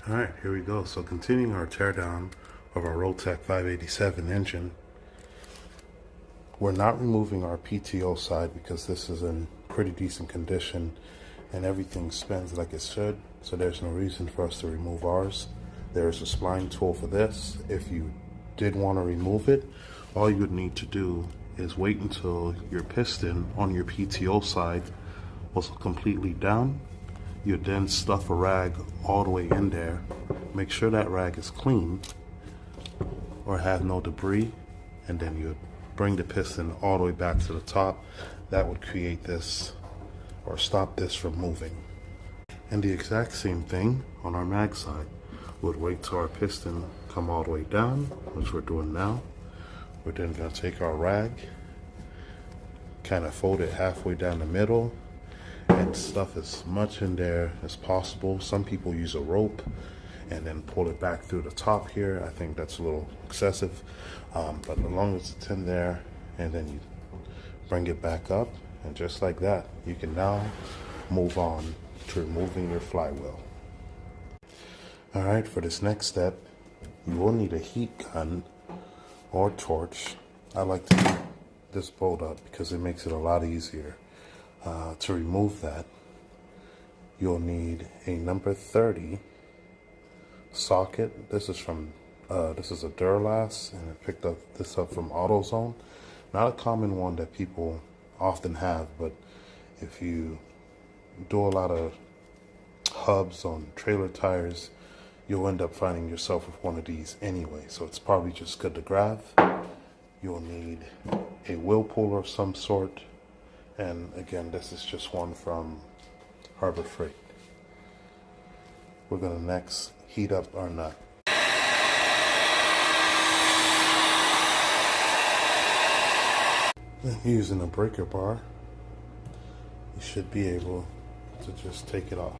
All right, here we go. So continuing our teardown of our Rotax 587 engine, we're not removing our PTO side because this is in pretty decent condition and everything spins like it should. So there's no reason for us to remove ours. There's a spline tool for this. If you did want to remove it, all you would need to do is wait until your piston on your PTO side was completely down. You then stuff a rag all the way in there. Make sure that rag is clean or have no debris, and then you bring the piston all the way back to the top. That would create this or stop this from moving. And the exact same thing on our mag side. We'd wait till our piston come all the way down, which we're doing now. We're then gonna take our rag, kind of fold it halfway down the middle, and stuff as much in there as possible. Some people use a rope and then pull it back through the top here. I think that's a little excessive, but as long as it's in there, and then you bring it back up, and just like that, you can now move on to removing your flywheel. All right, for this next step, you will need a heat gun or torch. I like to heat this bolt up because it makes it a lot easier. To remove that, you'll need a number 30 socket. This is from this is a Duralast, and I picked this up from AutoZone. Not a common one that people often have, but if you do a lot of hubs on trailer tires, you'll end up finding yourself with one of these anyway. So it's probably just good to grab. You'll need a wheel puller of some sort. And again, this is just one from Harbor Freight. We're gonna next heat up our nut. Then using a breaker bar, you should be able to just take it off.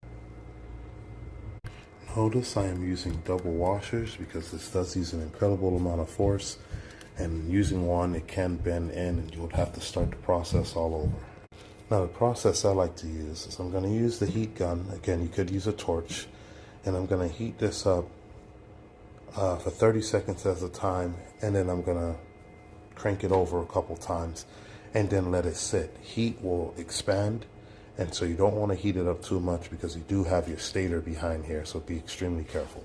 Notice I am using double washers because this does use an incredible amount of force, and using one, it can bend in and you would have to start the process all over. Now the process I like to use is I'm going to use the heat gun. Again, you could use a torch, and I'm going to heat this up for 30 seconds at a time, and then I'm going to crank it over a couple times and then let it sit. Heat will expand, and so you don't want to heat it up too much because you do have your stator behind here, so be extremely careful.